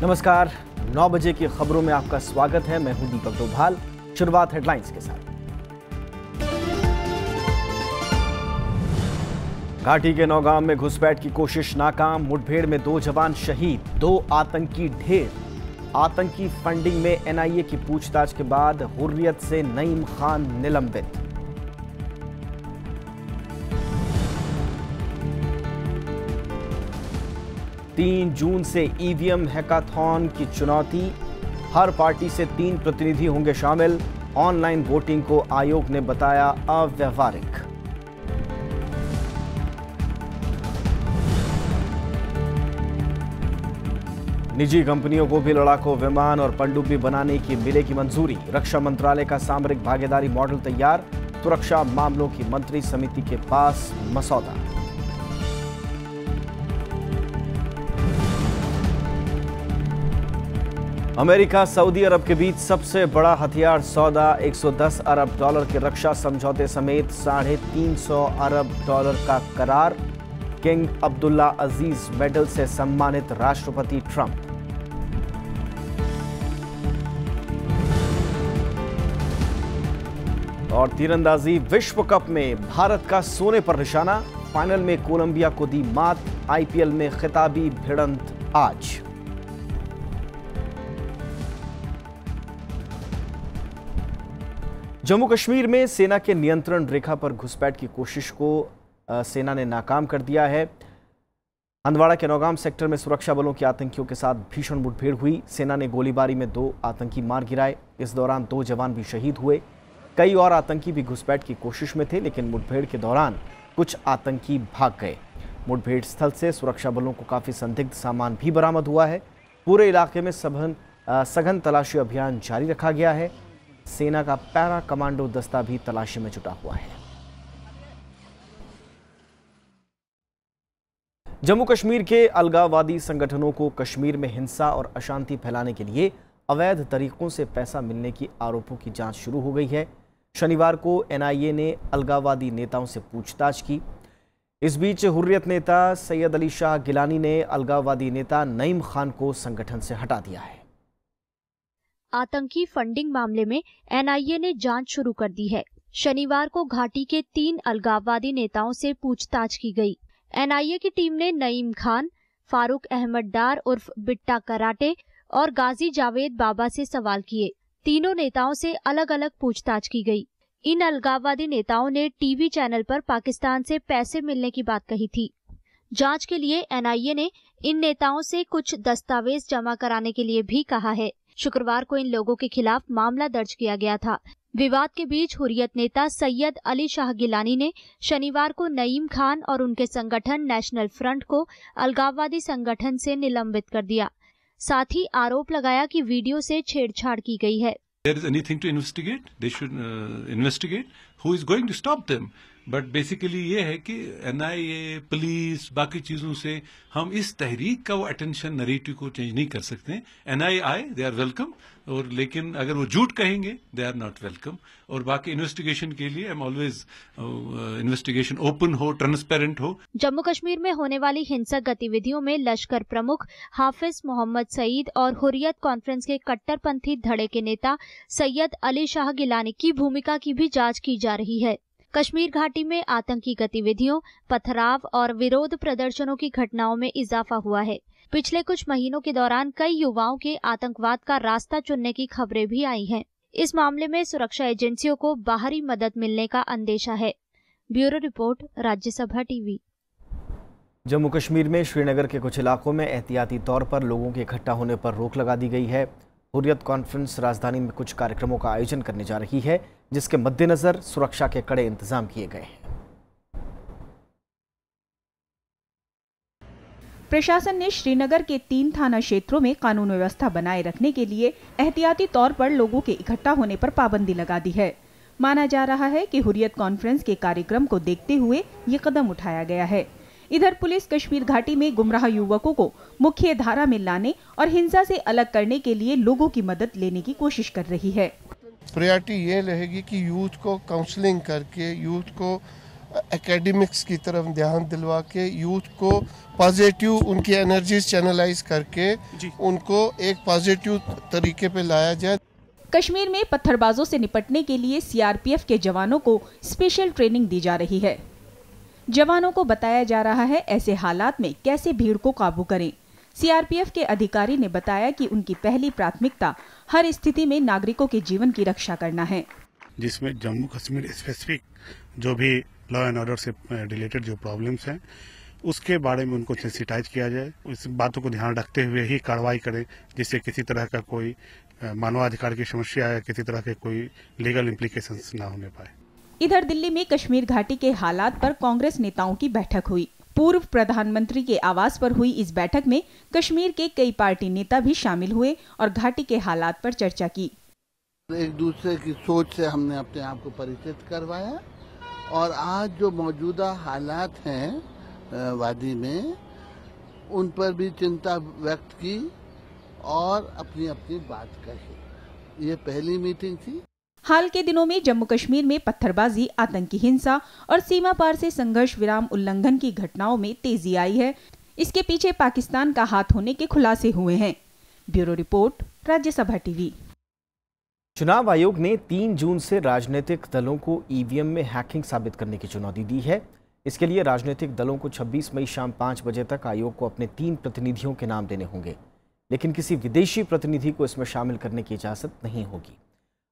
नमस्कार, 9 बजे की खबरों में आपका स्वागत है। मैं हूं दीपक डोभाल। शुरुआत हेडलाइंस के साथ। घाटी के नौगांव में घुसपैठ की कोशिश नाकाम, मुठभेड़ में 2 जवान शहीद, 2 आतंकी ढेर। आतंकी फंडिंग में एनआईए की पूछताछ के बाद हुर्रियत से नईम खान निलंबित। तीन जून से ईवीएम हैकाथॉन की चुनौती, हर पार्टी से 3 प्रतिनिधि होंगे शामिल। ऑनलाइन वोटिंग को आयोग ने बताया अव्यावहारिक। निजी कंपनियों को भी लड़ाकू विमान और पनडुब्बी बनाने की मिलेगी मंजूरी। रक्षा मंत्रालय का सामरिक भागीदारी मॉडल तैयार, सुरक्षा मामलों की मंत्री समिति के पास मसौदा। अमेरिका सऊदी अरब के बीच सबसे बड़ा हथियार सौदा, 110 अरब डॉलर के रक्षा समझौते समेत $350 अरब का करार। किंग अब्दुल्ला अजीज मेडल से सम्मानित राष्ट्रपति ट्रंप। और तीरंदाजी विश्व कप में भारत का सोने पर निशाना, फाइनल में कोलंबिया को दी मात। आईपीएल में खिताबी भिड़ंत आज। जम्मू कश्मीर में सेना के नियंत्रण रेखा पर घुसपैठ की कोशिश को सेना ने नाकाम कर दिया है। हंदवाड़ा के नौगाम सेक्टर में सुरक्षा बलों की आतंकियों के साथ भीषण मुठभेड़ हुई। सेना ने गोलीबारी में 2 आतंकी मार गिराए। इस दौरान 2 जवान भी शहीद हुए। कई और आतंकी भी घुसपैठ की कोशिश में थे, लेकिन मुठभेड़ के दौरान कुछ आतंकी भाग गए। मुठभेड़ स्थल से सुरक्षा बलों को काफी संदिग्ध सामान भी बरामद हुआ है। पूरे इलाके में सघन तलाशी अभियान जारी रखा गया है। सेना का पैरा कमांडो दस्ता भी तलाशी में जुटा हुआ है। जम्मू कश्मीर के अलगाववादी संगठनों को कश्मीर में हिंसा और अशांति फैलाने के लिए अवैध तरीकों से पैसा मिलने की आरोपों की जांच शुरू हो गई है। शनिवार को एनआईए ने अलगाववादी नेताओं से पूछताछ की। इस बीच हुर्रियत नेता सैयद अली शाह गिलानी ने अलगाववादी नेता नईम खान को संगठन से हटा दिया है। आतंकी फंडिंग मामले में एनआईए ने जांच शुरू कर दी है। शनिवार को घाटी के 3 अलगाववादी नेताओं से पूछताछ की गई। एनआईए की टीम ने नईम खान, फारूक अहमद डार उर्फ बिट्टा कराटे और गाजी जावेद बाबा से सवाल किए। तीनों नेताओं से अलग अलग पूछताछ की गई। इन अलगाववादी नेताओं ने टीवी चैनल पर पाकिस्तान से पैसे मिलने की बात कही थी। जांच के लिए एनआईए ने इन नेताओं से कुछ दस्तावेज जमा कराने के लिए भी कहा है। शुक्रवार को इन लोगों के खिलाफ मामला दर्ज किया गया था। विवाद के बीच हुर्रियत नेता सैयद अली शाह गिलानी ने शनिवार को नईम खान और उनके संगठन नेशनल फ्रंट को अलगाववादी संगठन से निलंबित कर दिया। साथ ही आरोप लगाया कि वीडियो से छेड़छाड़ की गई है। There is anything to investigate, they should investigate. Who is going to stop them? But basically ये है कि एनआईए, पुलिस, बाकी चीजों से हम इस तहरीक का वो अटेंशन नरेटिव को चेंज नहीं कर सकते। एनआईए आए, दे आर वेलकम, और लेकिन अगर वो झूठ कहेंगे दे आर नॉट वेलकम। और बाकी इन्वेस्टिगेशन के लिए I am always investigation open हो, ट्रांसपेरेंट हो। जम्मू कश्मीर में होने वाली हिंसक गतिविधियों में लश्कर प्रमुख हाफिज मोहम्मद सईद और हुर्रियत कॉन्फ्रेंस के कट्टरपंथी धड़े के नेता सैयद अली शाह गिलानी की भूमिका की भी जांच की जा रही है। कश्मीर घाटी में आतंकी गतिविधियों, पथराव और विरोध प्रदर्शनों की घटनाओं में इजाफा हुआ है। पिछले कुछ महीनों के दौरान कई युवाओं के आतंकवाद का रास्ता चुनने की खबरें भी आई हैं। इस मामले में सुरक्षा एजेंसियों को बाहरी मदद मिलने का अंदेशा है। Bureau report, Rajya Sabha TV. Jammu Kashmir में श्रीनगर के कुछ इलाकों में एहतियाती तौर पर लोगों के इकट्ठा होने पर रोक लगा दी गई है। हुर्रियत कॉन्फ्रेंस राजधानी में कुछ कार्यक्रमों का आयोजन करने जा रही है, जिसके मद्देनजर सुरक्षा के कड़े इंतजाम किए गए हैं। प्रशासन ने श्रीनगर के 3 थाना क्षेत्रों में कानून व्यवस्था बनाए रखने के लिए एहतियाती तौर पर लोगों के इकट्ठा होने पर पाबंदी लगा दी है। माना जा रहा है कि हुर्रियत कॉन्फ्रेंस के कार्यक्रम को देखते हुए ये कदम उठाया गया है। इधर पुलिस कश्मीर घाटी में गुमराह युवकों को मुख्य धारा में लाने और हिंसा से अलग करने के लिए लोगों की मदद लेने की कोशिश कर रही है। प्रायोरिटी ये रहेगी कि यूथ को काउंसलिंग करके यूथ को एकेडमिक्स की तरफ ध्यान दिलवा के यूथ को पॉजिटिव उनकी एनर्जीज चैनलाइज करके उनको एक पॉजिटिव तरीके पे लाया जाए। कश्मीर में पत्थरबाजों से निपटने के लिए सीआरपीएफ के जवानों को स्पेशल ट्रेनिंग दी जा रही है। जवानों को बताया जा रहा है ऐसे हालात में कैसे भीड़ को काबू करें। सीआरपीएफ के अधिकारी ने बताया कि उनकी पहली प्राथमिकता हर स्थिति में नागरिकों के जीवन की रक्षा करना है, जिसमें जम्मू कश्मीर स्पेसिफिक जो भी लॉ एंड ऑर्डर से रिलेटेड जो प्रॉब्लम्स हैं उसके बारे में उनको सेंसिटाइज किया जाए। इस बातों को ध्यान रखते हुए ही कार्रवाई करें, जिससे किसी तरह का कोई मानवाधिकार की समस्या या किसी तरह के कोई लीगल इम्प्लीकेशंस ना होने पाए। इधर दिल्ली में कश्मीर घाटी के हालात पर कांग्रेस नेताओं की बैठक हुई। पूर्व प्रधानमंत्री के आवास पर हुई इस बैठक में कश्मीर के कई पार्टी नेता भी शामिल हुए और घाटी के हालात पर चर्चा की। एक दूसरे की सोच से हमने अपने आप को परिचित करवाया और आज जो मौजूदा हालात हैं वादी में उन पर भी चिंता व्यक्त की और अपनी अपनी बात कही। ये पहली मीटिंग थी। हाल के दिनों में जम्मू कश्मीर में पत्थरबाजी, आतंकी हिंसा और सीमा पार से संघर्ष विराम उल्लंघन की घटनाओं में तेजी आई है। इसके पीछे पाकिस्तान का हाथ होने के खुलासे हुए हैं। Bureau report, Rajya Sabha TV. चुनाव आयोग ने 3 जून से राजनीतिक दलों को ईवीएम में हैकिंग साबित करने की चुनौती दी है। इसके लिए राजनीतिक दलों को 26 मई शाम 5 बजे तक आयोग को अपने 3 प्रतिनिधियों के नाम देने होंगे, लेकिन किसी विदेशी प्रतिनिधि को इसमें शामिल करने की इजाजत नहीं होगी।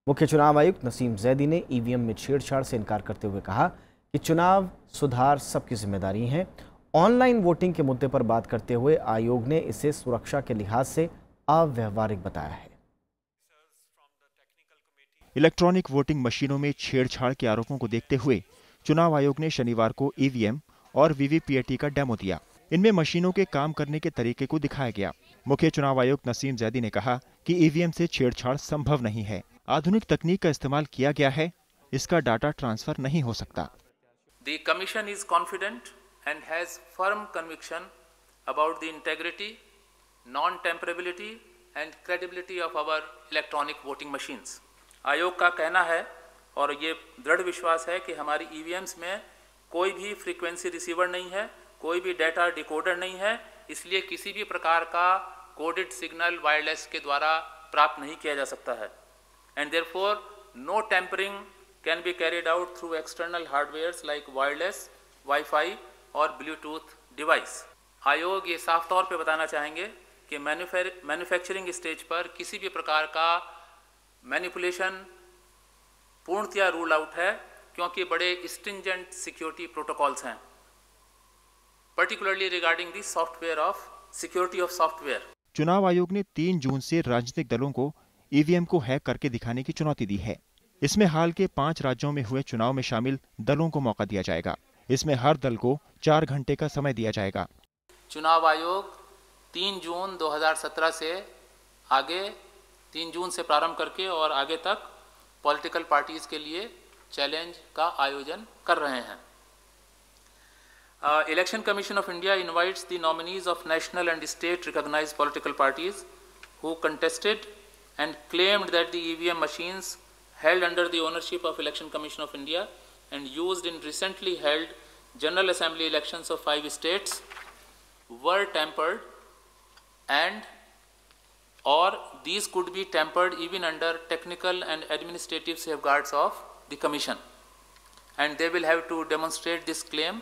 मुख्य चुनाव आयुक्त नसीम जैदी ने ईवीएम में छेड़छाड़ से इनकार करते हुए कहा कि चुनाव सुधार सबकी जिम्मेदारी है। ऑनलाइन वोटिंग के मुद्दे पर बात करते हुए आयोग ने इसे सुरक्षा के लिहाज से अव्यावहारिक बताया है। इलेक्ट्रॉनिक वोटिंग मशीनों में छेड़छाड़ के आरोपों को देखते हुए चुनाव आयोग ने शनिवार को ईवीएम और वीवीपीएटी का डेमो दिया। इनमें मशीनों के काम करने के तरीके को दिखाया गया। मुख्य चुनाव आयुक्त नसीम जैदी ने कहा कि ईवीएम से छेड़छाड़ संभव नहीं है। आधुनिक तकनीक का इस्तेमाल किया गया है, इसका डाटा ट्रांसफर नहीं हो सकता। The Commission is confident and has firm conviction about the integrity, non-tamperability and credibility of our electronic voting machines. आयोग का कहना है और ये दृढ़ विश्वास है कि हमारी ईवीएम्स में कोई भी फ्रीक्वेंसी रिसीवर नहीं है, कोई भी डेटा डिकोडर नहीं है, इसलिए किसी भी प्रकार का कोडेड सिग्नल वायरलेस के द्वारा प्राप्त नहीं किया जा सकता है। And therefore, no tampering can be carried out through external hardwares like wireless, Wi-Fi और Bluetooth device. आयोग ये साफ तौर पे बताना चाहेंगे कि मैन्युफैक्चरिंग स्टेज पर किसी भी प्रकार का मैनिपुलेशन पूर्णतया रूल आउट है, क्योंकि बड़े स्ट्रिंजेंट सिक्योरिटी प्रोटोकॉल्स हैं, particularly regarding the software of security of software. चुनाव आयोग ने 3 जून से राजनीतिक दलों को ईवीएम को हैक करके दिखाने की चुनौती दी है। इसमें हाल के 5 राज्यों में हुए चुनाव में शामिल दलों को मौका दिया जाएगा। इसमें हर दल को 4 घंटे का समय दिया जाएगा। चुनाव आयोग 3 जून 2017 से आगे 3 जून से प्रारंभ करके और आगे तक पॉलिटिकल पार्टीज के लिए चैलेंज का आयोजन कर रहे हैं। Election Commission of India invites the nominees of national and state recognized political parties who contested and claimed that the EVM machines held under the ownership of Election Commission of India and used in recently held General Assembly elections of 5 states were tampered, and or these could be tampered even under technical and administrative safeguards of the Commission, and they will have to demonstrate this claim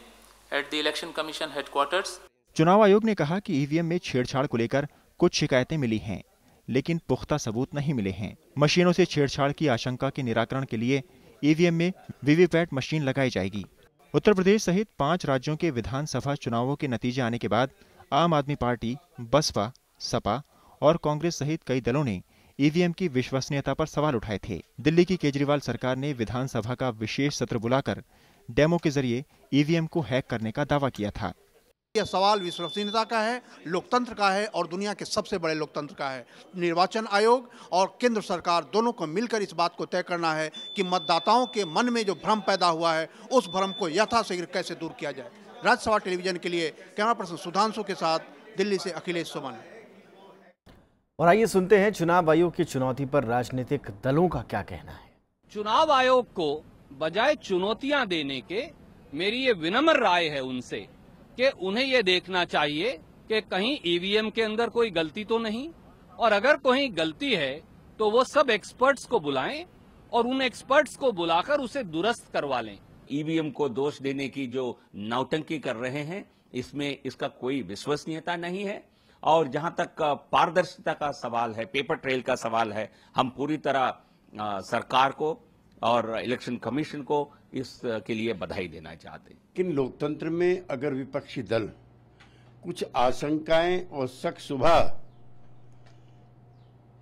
at the Election Commission headquarters. चुनाव आयोग ने कहा कि EVM में छेड़छाड़ को लेकर कुछ शिकायतें मिली हैं, लेकिन पुख्ता सबूत नहीं मिले हैं। मशीनों से छेड़छाड़ की आशंका के निराकरण के लिए ईवीएम में वीवीपैट मशीन लगाई जाएगी। उत्तर प्रदेश सहित 5 राज्यों के विधानसभा चुनावों के नतीजे आने के बाद आम आदमी पार्टी, बसपा, सपा और कांग्रेस सहित कई दलों ने ईवीएम की विश्वसनीयता पर सवाल उठाए थे। दिल्ली की केजरीवाल सरकार ने विधानसभा का विशेष सत्र बुलाकर डेमो के जरिए ईवीएम को हैक करने का दावा किया था। यह सवाल विश्वसनीयता का है, लोकतंत्र का है और दुनिया के सबसे बड़े लोकतंत्र का है। निर्वाचन आयोग और केंद्र सरकार दोनों को मिलकर इस बात को तय करना है कि मतदाताओं के मन में जो भ्रम पैदा हुआ है उस भ्रम को यथाशीघ्र कैसे दूर किया जाए। राज्यसभा टेलीविजन के लिए कैमरा पर्सन सुधांशु के साथ दिल्ली से अखिलेश सुमन। और आइए सुनते हैं चुनाव आयोग की चुनौती पर राजनीतिक दलों का क्या कहना है। चुनाव आयोग को बजाय चुनौतियां देने के मेरी ये विनम्र राय है उनसे कि उन्हें ये देखना चाहिए कि कहीं ईवीएम के अंदर कोई गलती तो नहीं, और अगर कोई गलती है तो वो सब एक्सपर्ट्स को बुलाएं और उन एक्सपर्ट्स को बुलाकर उसे दुरुस्त करवा लें। ईवीएम को दोष देने की जो नौटंकी कर रहे हैं, इसमें इसका कोई विश्वसनीयता नहीं है। और जहां तक पारदर्शिता का सवाल है, पेपर ट्रेल का सवाल है, हम पूरी तरह सरकार को और इलेक्शन कमीशन को इसके लिए बधाई देना चाहते हैं। लेकिन लोकतंत्र में अगर विपक्षी दल कुछ आशंकाएं और शक शुबह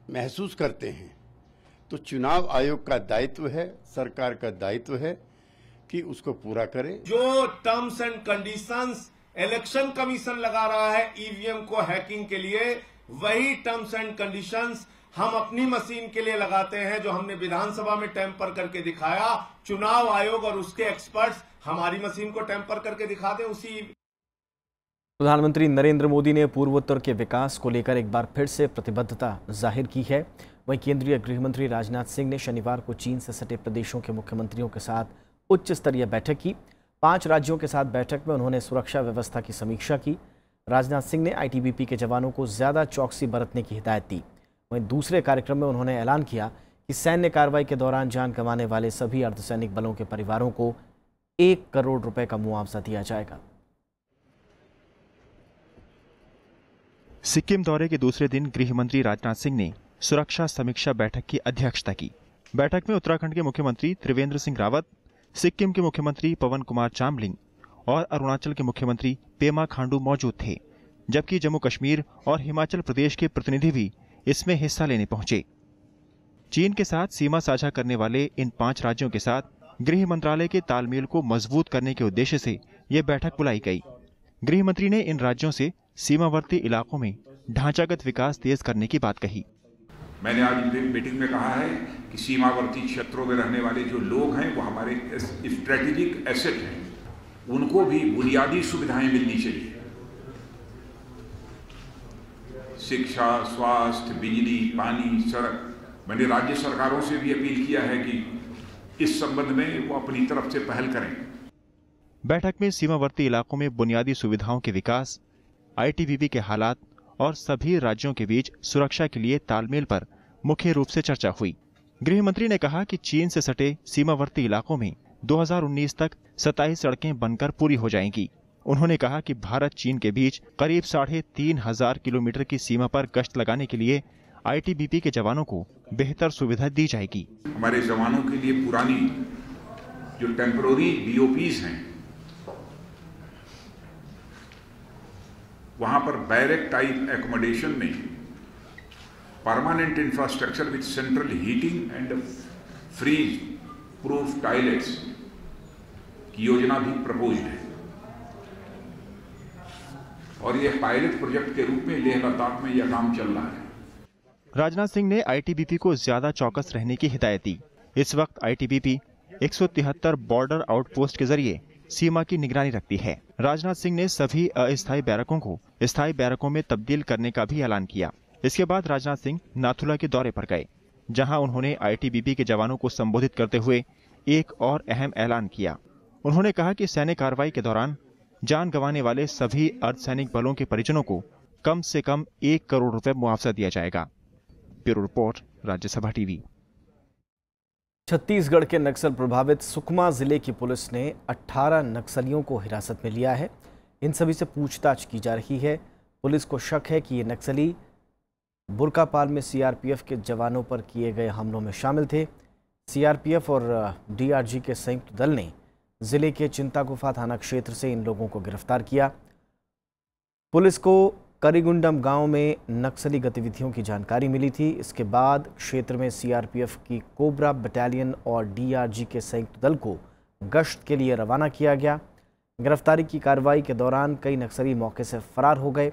महसूस करते हैं तो चुनाव आयोग का दायित्व है, सरकार का दायित्व है कि उसको पूरा करे। जो terms and conditions election commission लगा रहा है ईवीएम को हैकिंग के लिए, वही टर्म्स एंड कंडीशंस हम अपनी मशीन के लिए लगाते हैं, जो हमने विधानसभा में टेम्पर करके दिखाया। चुनाव आयोग और उसके एक्सपर्ट्स हमारी मशीन को टेम्पर करके दिखाते उसी। प्रधानमंत्री नरेंद्र मोदी ने पूर्वोत्तर के विकास को लेकर एक बार फिर से प्रतिबद्धता जाहिर की है। वहीं केंद्रीय गृह मंत्री राजनाथ सिंह ने शनिवार को चीन से सटे प्रदेशों के मुख्यमंत्रियों के साथ उच्च स्तरीय बैठक की। 5 राज्यों के साथ बैठक में उन्होंने सुरक्षा व्यवस्था की समीक्षा की। राजनाथ सिंह ने आईटीबीपी के जवानों को ज्यादा चौकसी बरतने की हिदायत दी। वहीं दूसरे कार्यक्रम में उन्होंने ऐलान किया कि सैन्य कार्रवाई के दौरान जान गंवाने वाले सभी अर्धसैनिक बलों के परिवारों को 1 करोड़ रुपए का मुआवजा दिया जाएगा। सिक्किम दौरे के दूसरे दिन गृह मंत्री राजनाथ सिंह ने सुरक्षा समीक्षा बैठक की अध्यक्षता की। बैठक में उत्तराखंड के मुख्यमंत्री त्रिवेंद्र सिंह रावत, सिक्किम के मुख्यमंत्री पवन कुमार चामलिंग और अरुणाचल के मुख्यमंत्री पेमा खांडू मौजूद थे, जबकि जम्मू कश्मीर और हिमाचल प्रदेश के प्रतिनिधि भी इसमें हिस्सा लेने पहुंचे। चीन के साथ सीमा साझा करने वाले इन 5 राज्यों के साथ गृह मंत्रालय के तालमेल को मजबूत करने के उद्देश्य से यह बैठक बुलाई गई। गृह मंत्री ने इन राज्यों से सीमावर्ती इलाकों में ढांचागत विकास तेज करने की बात कही। मैंने आज मीटिंग में कहा है कि सीमावर्ती क्षेत्रों में रहने वाले जो लोग हैं वो हमारे स्ट्रेटेजिक एसेट हैं, उनको भी बुनियादी सुविधाएं मिलनी चाहिए। शिक्षा, स्वास्थ्य, बिजली, पानी, सड़क। मैंने राज्य सरकारों से भी अपील किया है कि इस संबंध में वो अपनी तरफ से पहल करें। बैठक में सीमावर्ती इलाकों में बुनियादी सुविधाओं के विकास, आईटीबीपी के हालात और सभी राज्यों के बीच सुरक्षा के लिए तालमेल पर मुख्य रूप से चर्चा हुई। गृह मंत्री ने कहा कि चीन से सटे सीमावर्ती इलाकों में 2019 तक 27 सड़कें बनकर पूरी हो जाएंगी। उन्होंने कहा कि भारत चीन के बीच करीब 3,500 किलोमीटर की सीमा पर गश्त लगाने के लिए आईटीबीपी के जवानों को बेहतर सुविधा दी जाएगी। हमारे जवानों के लिए पुरानी जो टेम्पररी बीओपीज हैं, वहां पर बैरक टाइप एकोमोडेशन में permanent infrastructure with central heating and freeze proof toilets की योजना भी प्रपोज्ड है और यह पायलट प्रोजेक्ट के रूप में लेह लद्दाख में यह काम चल रहा है। राजनाथ सिंह ने आईटीबीपी को ज्यादा चौकस रहने की हिदायत दी। इस वक्त आईटीबीपी 173 बॉर्डर आउटपोस्ट के जरिए सीमा की निगरानी रखती है। राजनाथ सिंह ने सभी अस्थायी बैरकों को स्थायी बैरकों में तब्दील करने का भी ऐलान किया। इसके बाद राजनाथ सिंह नाथुला के दौरे पर गए, जहां उन्होंने आईटीबीपी के जवानों को संबोधित करते हुए एक और अहम ऐलान किया। उन्होंने कहा कि सैन्य कार्रवाई के दौरान जान गंवाने वाले सभी अर्धसैनिक बलों के परिजनों को कम से कम 1 करोड़ रुपए मुआवजा दिया जाएगा। Bureau report, Rajya Sabha TV. Chhattisgarh के नक्सल प्रभावित सुकमा जिले की पुलिस ने 18 नक्सलियों को हिरासत में लिया है। इन सभी से पूछताछ की जा रही है। पुलिस को शक है कि ये नक्सली बुरकापाल में सीआरपीएफ के जवानों पर किए गए हमलों में शामिल थे। सीआरपीएफ और डीआरजी के संयुक्त दल ने जिले के चिंतागुफा थाना क्षेत्र से इन लोगों को गिरफ्तार किया। पुलिस को करीगुंडम गांव में नक्सली गतिविधियों की जानकारी मिली थी। इसके बाद क्षेत्र में सीआरपीएफ की कोबरा बटालियन और डीआरजी के संयुक्त दल को गश्त के लिए रवाना किया गया। गिरफ्तारी की कार्रवाई के दौरान कई नक्सली मौके से फरार हो गए।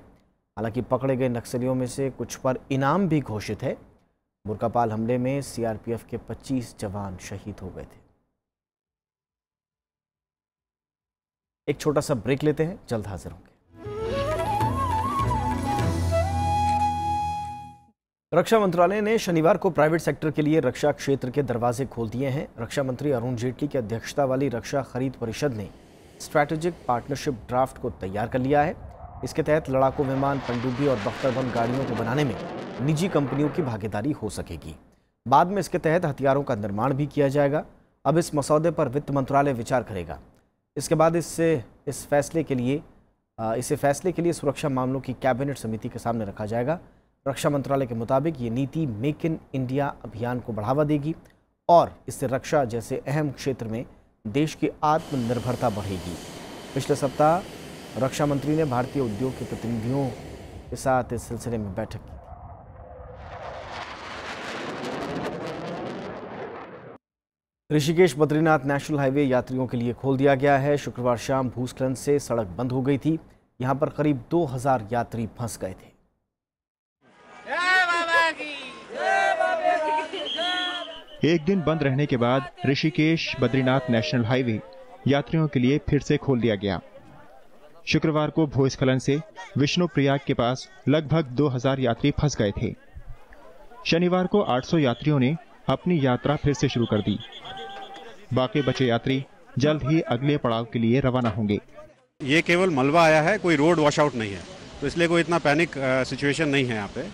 हालांकि पकड़े गए नक्सलियों में से कुछ पर इनाम भी घोषित है। बुरकापाल हमले में सीआरपीएफ के 25 जवान शहीद हो गए थे। एक छोटा सा ब्रेक लेते हैं, जल्द हाजिर होंगे। रक्षा मंत्रालय ने शनिवार को प्राइवेट सेक्टर के लिए रक्षा क्षेत्र के दरवाजे खोल दिए हैं। रक्षा मंत्री अरुण जेटली की अध्यक्षता वाली रक्षा खरीद परिषद ने स्ट्रैटेजिक पार्टनरशिप ड्राफ्ट को तैयार कर लिया है। इसके तहत लड़ाकू विमान, पनडुब्बी और बख्तरबंद गाड़ियों को बनाने में निजी कंपनियों की भागीदारी हो सकेगी। बाद में इसके तहत हथियारों का निर्माण भी किया जाएगा। अब इस मसौदे पर वित्त मंत्रालय विचार करेगा। इसके बाद इसे फैसले के लिए सुरक्षा मामलों की कैबिनेट समिति के सामने रखा जाएगा। रक्षा मंत्रालय के मुताबिक ये नीति मेक इन इंडिया अभियान को बढ़ावा देगी और इससे रक्षा जैसे अहम क्षेत्र में देश की आत्मनिर्भरता बढ़ेगी। पिछले सप्ताह रक्षा मंत्री ने भारतीय उद्योग के प्रतिनिधियों के साथ इस सिलसिले में बैठक की। ऋषिकेश बद्रीनाथ नेशनल हाईवे यात्रियों के लिए खोल दिया गया है। शुक्रवार शाम भूस्खलन से सड़क बंद हो गई थी। यहां पर करीब 2000 यात्री फंस गए थे। एक दिन बंद रहने के बाद ऋषिकेश बद्रीनाथ नेशनल हाईवे यात्रियों के लिए फिर से खोल दिया गया। शुक्रवार को भूस्खलन से विष्णुप्रयाग के पास लगभग 2000 यात्री फंस गए थे। शनिवार को 800 यात्रियों ने अपनी यात्रा फिर से शुरू कर दी। बाकी बचे यात्री जल्द ही अगले पड़ाव के लिए रवाना होंगे। ये केवल मलबा आया है, कोई रोड वॉश आउट नहीं है, तो इसलिए कोई इतना पैनिक सिचुएशन नहीं है यहाँ पे।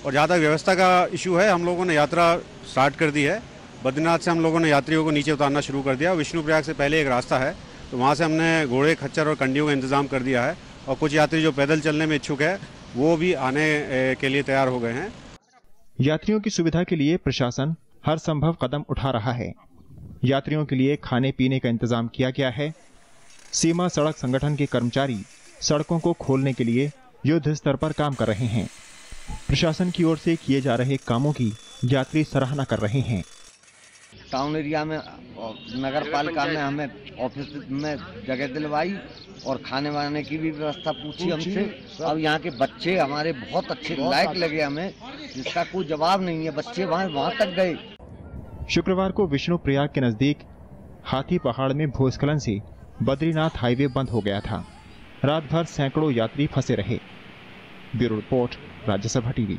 और ज़्यादा व्यवस्था का इशू है। हम लोगों ने यात्रा स्टार्ट कर दी है। बद्रीनाथ से हम लोगों ने यात्रियों को नीचे उतारना शुरू कर दिया। विष्णुप्रयाग से पहले एक रास्ता है, तो वहाँ से हमने घोड़े, खच्चर और कंडियों का इंतजाम कर दिया है। और कुछ यात्री जो पैदल चलने में इच्छुक है वो भी आने के लिए तैयार हो गए हैं। यात्रियों की सुविधा के लिए प्रशासन हर संभव कदम उठा रहा है। यात्रियों के लिए खाने पीने का इंतजाम किया गया है। सीमा सड़क संगठन के कर्मचारी सड़कों को खोलने के लिए युद्ध स्तर पर काम कर रहे हैं। प्रशासन की ओर से किए जा रहे कामों की यात्री सराहना कर रहे हैं। टाउन एरिया में नगर पालिका में हमें ऑफिस में जगह दिलवाई और खाने वाने की भी व्यवस्था पूछी हमसे। अब यहाँ के बच्चे हमारे बहुत अच्छे लायक लगे हमें, जिसका कोई जवाब नहीं है। बच्चे वहाँ तक गए। शुक्रवार को विष्णुप्रयाग के नजदीक हाथी पहाड़ में भूस्खलन से बद्रीनाथ हाईवे बंद हो गया था। रात भर सैकड़ों यात्री फंसे रहे। Bureau report, Rajya Sabha TV.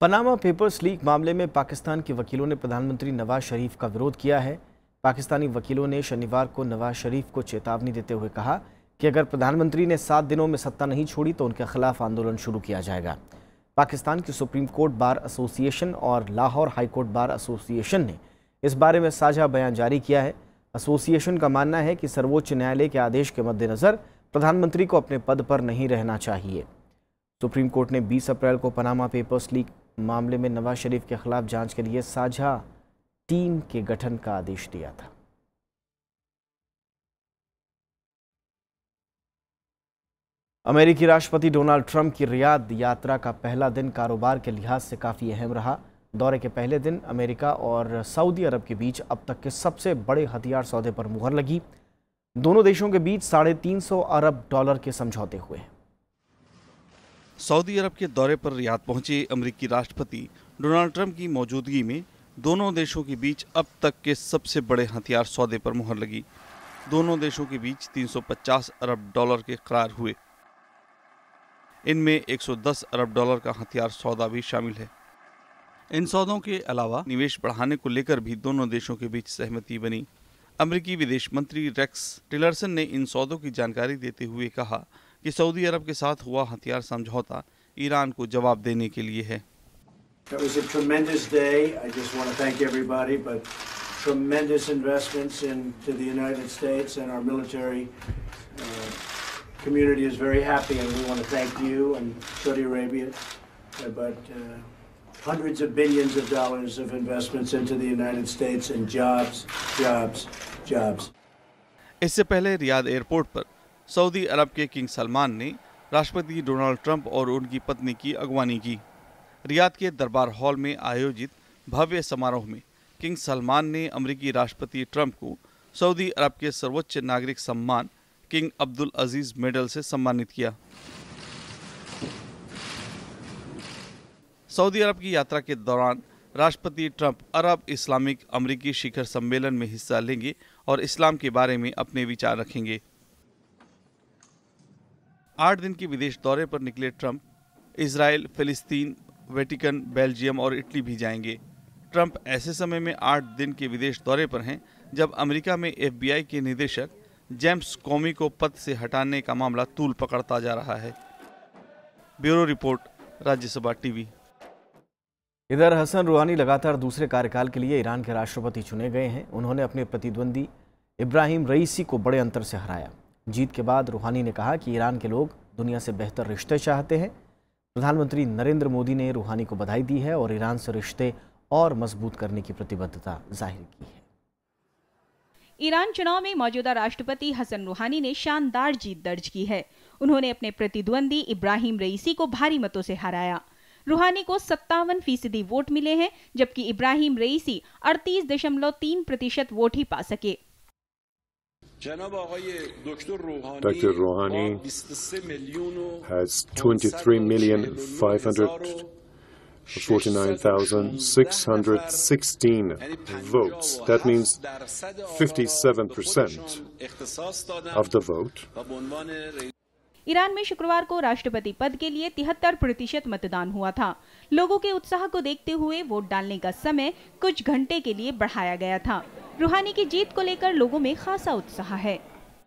Panama papers leak मामले में पाकिस्तान के वकीलों ने प्रधानमंत्री नवाज शरीफ का विरोध किया है। पाकिस्तानी वकीलों ने शनिवार को नवाज शरीफ को चेतावनी देते हुए कहा कि अगर प्रधानमंत्री ने 7 दिनों में सत्ता नहीं छोड़ी तो उनके खिलाफ आंदोलन शुरू किया जाएगा। पाकिस्तान की सुप्रीम कोर्ट बार एसोसिएशन और Lahore high court bar association ने इस बारे में साझा बयान जारी किया है। एसोसिएशन का मानना है कि सर्वोच्च न्यायालय के आदेश के मद्देनज़र प्रधानमंत्री को अपने पद पर नहीं रहना चाहिए। सुप्रीम कोर्ट ने 20 अप्रैल को पनामा पेपर्स लीक मामले में नवाज शरीफ के खिलाफ जांच के लिए साझा टीम के गठन का आदेश दिया था। अमेरिकी राष्ट्रपति डोनाल्ड ट्रंप की रियाद यात्रा का पहला दिन कारोबार के लिहाज से काफ़ी अहम रहा। दौरे के पहले दिन अमेरिका और सऊदी अरब के बीच अब तक के सबसे बड़े हथियार सौदे पर मुहर लगी। दोनों देशों के बीच $350 अरब के समझौते हुए। सऊदी अरब के दौरे पर रियाद पहुंचे अमेरिकी राष्ट्रपति डोनाल्ड ट्रंप की मौजूदगी में दोनों देशों के बीच अब तक के सबसे बड़े हथियार सौदे पर मुहर लगी। दोनों देशों के बीच $350 अरब के करार हुए। इनमें $110 अरब का हथियार सौदा भी शामिल है। इन सौदों के अलावा निवेश बढ़ाने को लेकर भी दोनों देशों के बीच सहमति बनी। अमेरिकी विदेश मंत्री रेक्स टिलरसन ने इन सौदों की जानकारी देते हुए कहा कि सऊदी अरब के साथ हुआ हथियार समझौता ईरान को जवाब देने के लिए है। It was a tremendous day. I just want to thank everybody, but tremendous investments into the United States and our military community is very happy, and we want to thank you and Saudi Arabia. But hundreds of billions of dollars of investments into the United States and jobs, jobs, jobs. इससे पहले Riyadh airport पर Saudi अरब के king Salman ने राष्ट्रपति Donald Trump और उनकी पत्नी की अगवानी की। रियाद के दरबार हॉल में आयोजित भव्य समारोह में किंग सलमान ने अमेरिकी राष्ट्रपति ट्रंप को सऊदी अरब के सर्वोच्च नागरिक सम्मान किंग अब्दुल अजीज मेडल से सम्मानित किया। सऊदी अरब की यात्रा के दौरान राष्ट्रपति ट्रंप अरब इस्लामिक अमेरिकी शिखर सम्मेलन में हिस्सा लेंगे और इस्लाम के बारे में अपने विचार रखेंगे। 8 दिन के विदेश दौरे पर निकले ट्रंप इजराइल, फिलिस्तीन, वेटिकन, बेल्जियम और इटली भी जाएंगे। ट्रंप ऐसे समय में 8 दिन के विदेश दौरे पर हैं जब अमेरिका में FBI के निदेशक जेम्स कॉमी को पद से हटाने का मामला तूल पकड़ता जा रहा है। Bureau report, Rajya Sabha TV. इधर हसन रूहानी लगातार दूसरे कार्यकाल के लिए ईरान के राष्ट्रपति चुने गए हैं। उन्होंने अपने प्रतिद्वंदी इब्राहिम रईसी को बड़े अंतर से हराया। जीत के बाद रूहानी ने कहा कि ईरान के लोग दुनिया से बेहतर रिश्ते चाहते हैं। प्रधानमंत्री नरेंद्र मोदी ने रूहानी को बधाई दी है और ईरान से रिश्ते और मजबूत करने की प्रतिबद्धता जाहिर की है। ईरान चुनाव में मौजूदा राष्ट्रपति हसन रूहानी ने शानदार जीत दर्ज की है। उन्होंने अपने प्रतिद्वंदी इब्राहिम रईसी को भारी मतों से हराया। रूहानी को 57% वोट मिले हैं, जबकि इब्राहिम रईसी 38.3% वोट ही पा सके। Dr. Rouhani has 23,549,616 votes. That means 57% of the vote. Iran में शुक्रवार को राष्ट्रपति पद के लिए 73% मतदान हुआ था। लोगों के उत्साह को देखते हुए वोट डालने का समय कुछ घंटे के लिए बढ़ाया गया था। रूहानी की जीत को लेकर लोगों में खासा उत्साह है।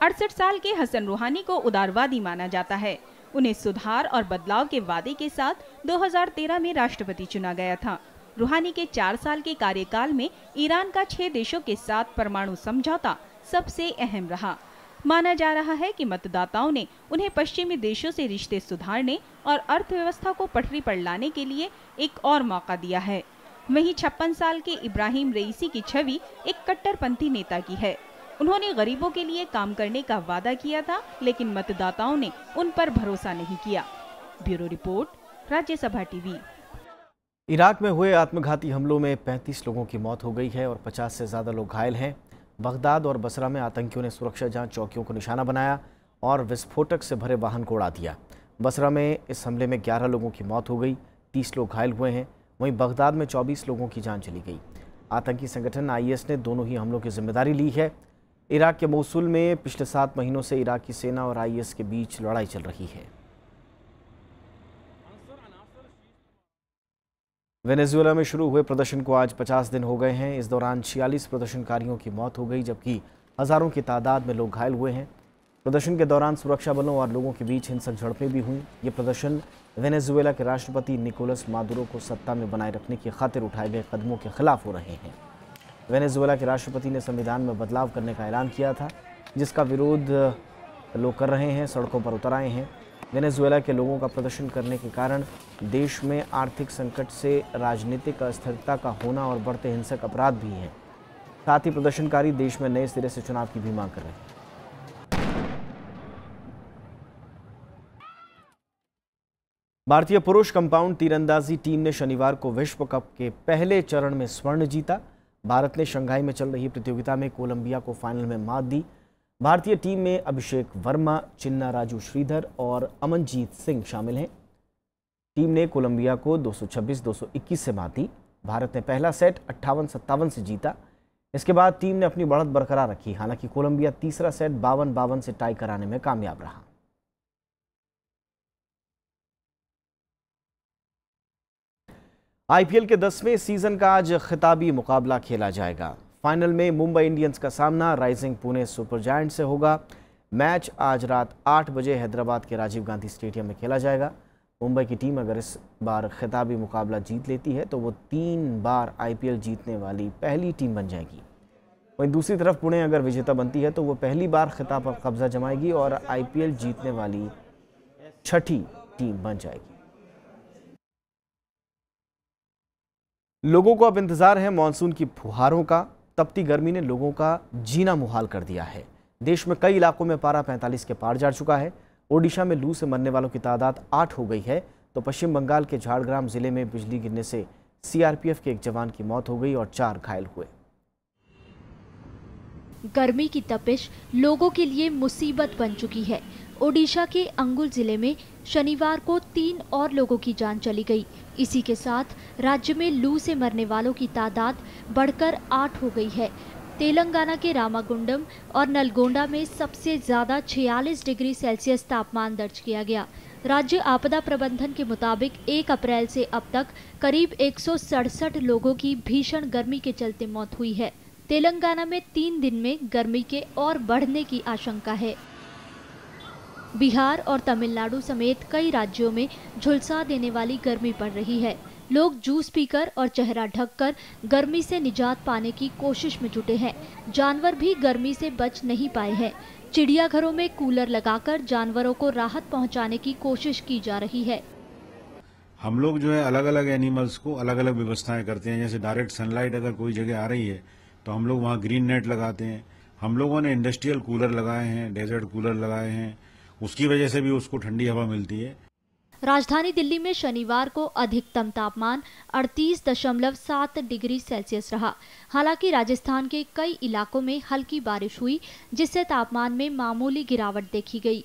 68 साल के हसन रूहानी को उदारवादी माना जाता है। उन्हें सुधार और बदलाव के वादे के साथ 2013 में राष्ट्रपति चुना गया था। रूहानी के 4 साल के कार्यकाल में ईरान का 6 देशों के साथ परमाणु समझौता सबसे अहम रहा। माना जा रहा है कि मतदाताओं ने उन्हें पश्चिमी देशों से रिश्ते सुधारने और अर्थव्यवस्था को पटरी पर लाने के लिए एक और मौका दिया है। वहीं 56 साल के इब्राहिम रईसी की छवि एक कट्टरपंथी नेता की है। उन्होंने गरीबों के लिए काम करने का वादा किया था, लेकिन मतदाताओं ने उन पर भरोसा नहीं किया। Bureau report, Rajya Sabha TV. Iraq में हुए आत्मघाती हमलों में 35 लोगों की मौत हो गई है और 50 से ज़्यादा लोग घायल हैं। बगदाद और बसरा में आतंकियों ने सुरक्षा जांच चौकियों को निशाना बनाया और विस्फोटक से भरे वाहन को उड़ा दिया। बसरा में इस हमले में 11 लोगों की मौत हो गई, 30 लोग घायल हुए हैं। वहीं बगदाद में 24 लोगों की जान चली गई। आतंकी संगठन IS ने दोनों ही हमलों की जिम्मेदारी ली है। इराक के मोसुल में पिछले 7 महीनों से इराकी सेना और IS के बीच लड़ाई चल रही है। वेनेजुएला में शुरू हुए प्रदर्शन को आज 50 दिन हो गए हैं। इस दौरान 46 प्रदर्शनकारियों की मौत हो गई, जबकि हज़ारों की तादाद में लोग घायल हुए हैं। प्रदर्शन के दौरान सुरक्षा बलों और लोगों के बीच हिंसक झड़पें भी हुई। ये प्रदर्शन वेनेजुएला के राष्ट्रपति निकोलस मादुरो को सत्ता में बनाए रखने की खातिर उठाए गए कदमों के खिलाफ हो रहे हैं। वेनेजुएला के राष्ट्रपति ने संविधान में बदलाव करने का ऐलान किया था, जिसका विरोध लोग कर रहे हैं, सड़कों पर उतर आए हैं। वेनेजुएला के लोगों का प्रदर्शन करने के कारण देश में आर्थिक संकट से राजनीतिक अस्थिरता का होना और बढ़ते हिंसक अपराध भी हैं। साथ ही प्रदर्शनकारी देश में नए सिरे से चुनाव की भी मांग कर रहे हैं। भारतीय पुरुष कंपाउंड तीरंदाजी टीम ने शनिवार को विश्व कप के पहले चरण में स्वर्ण जीता। भारत ने शंघाई में चल रही प्रतियोगिता में कोलंबिया को फाइनल में मात दी। भारतीय टीम में अभिषेक वर्मा, चिन्ना राजू श्रीधर और अमनजीत सिंह शामिल हैं। टीम ने कोलंबिया को 226-221 से मात दी। भारत ने पहला सेट 58-57 से जीता। इसके बाद टीम ने अपनी बढ़त बरकरार रखी। हालांकि कोलंबिया तीसरा सेट 52-52 से टाई कराने में कामयाब रहा। IPL के 10वें सीजन का आज खिताबी मुकाबला खेला जाएगा। फाइनल में मुंबई इंडियंस का सामना राइजिंग पुणे सुपर जायंट से होगा। मैच आज रात 8 बजे हैदराबाद के राजीव गांधी स्टेडियम में खेला जाएगा। मुंबई की टीम अगर इस बार खिताबी मुकाबला जीत लेती है तो वो 3 बार IPL जीतने वाली पहली टीम बन जाएगी। वहीं दूसरी तरफ पुणे अगर विजेता बनती है तो वो पहली बार खिताब पर कब्जा जमाएगी और IPL जीतने वाली 6ठी टीम बन जाएगी। लोगों को अब इंतजार है मानसून की फुहारों का। तपती गर्मी ने लोगों का जीना मुहाल कर दिया है। देश में कई इलाकों में पारा 45 के पार जा चुका है। ओडिशा में लू से मरने वालों की तादाद 8 हो गई है, तो पश्चिम बंगाल के झारग्राम जिले में बिजली गिरने से CRPF के एक जवान की मौत हो गई और 4 घायल हुए। गर्मी की तपिश लोगों के लिए मुसीबत बन चुकी है। ओडिशा के अंगुल जिले में शनिवार को 3 और लोगों की जान चली गई। इसी के साथ राज्य में लू से मरने वालों की तादाद बढ़कर 8 हो गई है। तेलंगाना के रामागुंडम और नलगोंडा में सबसे ज्यादा 46 डिग्री सेल्सियस तापमान दर्ज किया गया। राज्य आपदा प्रबंधन के मुताबिक 1 अप्रैल से अब तक करीब 167 लोगों की भीषण गर्मी के चलते मौत हुई है। तेलंगाना में 3 दिन में गर्मी के और बढ़ने की आशंका है। बिहार और तमिलनाडु समेत कई राज्यों में झुलसा देने वाली गर्मी पड़ रही है। लोग जूस पीकर और चेहरा ढककर गर्मी से निजात पाने की कोशिश में जुटे हैं। जानवर भी गर्मी से बच नहीं पाए हैं। चिड़ियाघरों में कूलर लगाकर जानवरों को राहत पहुंचाने की कोशिश की जा रही है। हम लोग जो है अलग अलग एनिमल्स को अलग अलग व्यवस्थाएं करते हैं। जैसे डायरेक्ट सनलाइट अगर कोई जगह आ रही है तो हम लोग वहाँ ग्रीन नेट लगाते हैं। हम लोगों ने इंडस्ट्रियल कूलर लगाए हैं, डेजर्ट कूलर लगाए हैं, उसकी वजह से भी उसको ठंडी हवा मिलती है। राजधानी दिल्ली में शनिवार को अधिकतम तापमान 38.7 डिग्री सेल्सियस रहा। हालांकि राजस्थान के कई इलाकों में हल्की बारिश हुई, जिससे तापमान में मामूली गिरावट देखी गई।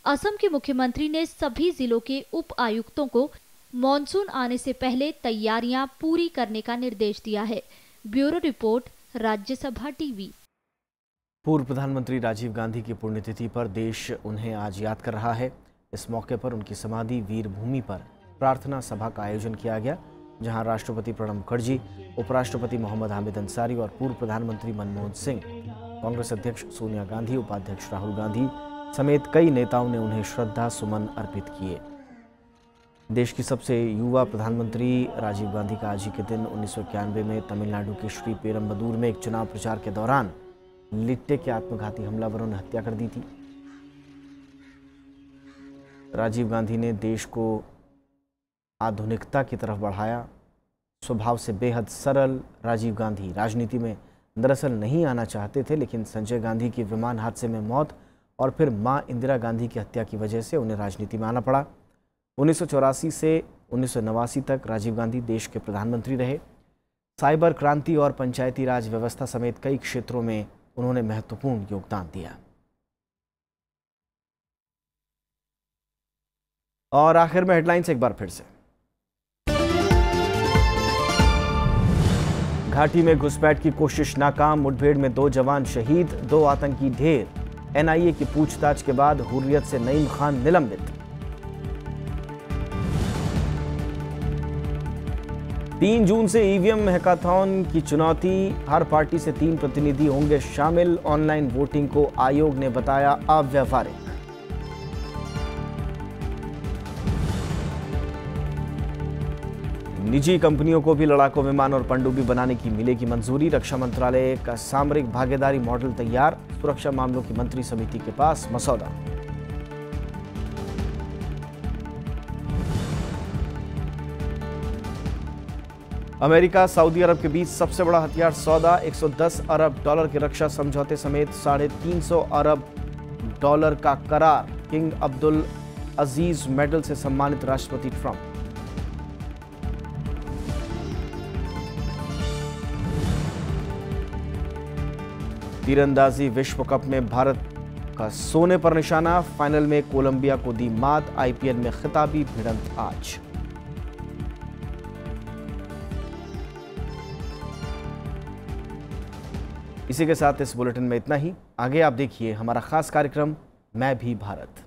असम के मुख्यमंत्री ने सभी जिलों के उप आयुक्तों को मॉनसून आने से पहले तैयारियां पूरी करने का निर्देश दिया है। Bureau report, Rajya Sabha TV. पूर्व प्रधानमंत्री राजीव गांधी की पुण्यतिथि पर देश उन्हें आज याद कर रहा है। इस मौके पर उनकी समाधि वीर भूमि पर प्रार्थना सभा का आयोजन किया गया, जहां राष्ट्रपति प्रणब मुखर्जी, उपराष्ट्रपति मोहम्मद हामिद अंसारी और पूर्व प्रधानमंत्री मनमोहन सिंह, कांग्रेस अध्यक्ष सोनिया गांधी, उपाध्यक्ष राहुल गांधी समेत कई नेताओं ने उन्हें श्रद्धा सुमन अर्पित किए। देश की सबसे युवा प्रधानमंत्री राजीव गांधी का आज ही के दिन 1991 में तमिलनाडु के श्री पेरम्बदूर में एक चुनाव प्रचार के दौरान लिट्टे के आत्मघाती हमलावरों ने हत्या कर दी थी। राजीव गांधी ने देश को आधुनिकता की तरफ बढ़ाया। स्वभाव से बेहद सरल राजीव गांधी राजनीति में दरअसल नहीं आना चाहते थे, लेकिन संजय गांधी की विमान हादसे में मौत और फिर मां इंदिरा गांधी की हत्या की वजह से उन्हें राजनीति में आना पड़ा। 1984 से 1989 तक राजीव गांधी देश के प्रधानमंत्री रहे। साइबर क्रांति और पंचायती राज व्यवस्था समेत कई क्षेत्रों में उन्होंने महत्वपूर्ण योगदान दिया। और आखिर में हेडलाइंस एक बार फिर से। घाटी में घुसपैठ की कोशिश नाकाम, मुठभेड़ में 2 जवान शहीद, 2 आतंकी ढेर। एनआईए की पूछताछ के बाद हुर्रियत से नईम खान निलंबित। 3 जून से ईवीएम हैकाथॉन की चुनौती, हर पार्टी से 3 प्रतिनिधि होंगे शामिल। ऑनलाइन वोटिंग को आयोग ने बताया अव्यावहारिक। निजी कंपनियों को भी लड़ाकू विमान और पनडुब्बी बनाने की मिलेगी मंजूरी। रक्षा मंत्रालय का सामरिक भागीदारी मॉडल तैयार, सुरक्षा मामलों की मंत्री समिति के पास मसौदा। अमेरिका सऊदी अरब के बीच सबसे बड़ा हथियार सौदा, 110 अरब डॉलर के रक्षा समझौते समेत $350 अरब का करार। किंग अब्दुल अजीज मेडल से सम्मानित राष्ट्रपति ट्रंप। तीरंदाजी विश्व कप में भारत का सोने पर निशाना, फाइनल में कोलंबिया को दी मात। आईपीएल में खिताबी भिड़ंत आज। इसी के साथ इस बुलेटिन में इतना ही। आगे आप देखिए हमारा खास कार्यक्रम मैं भी भारत।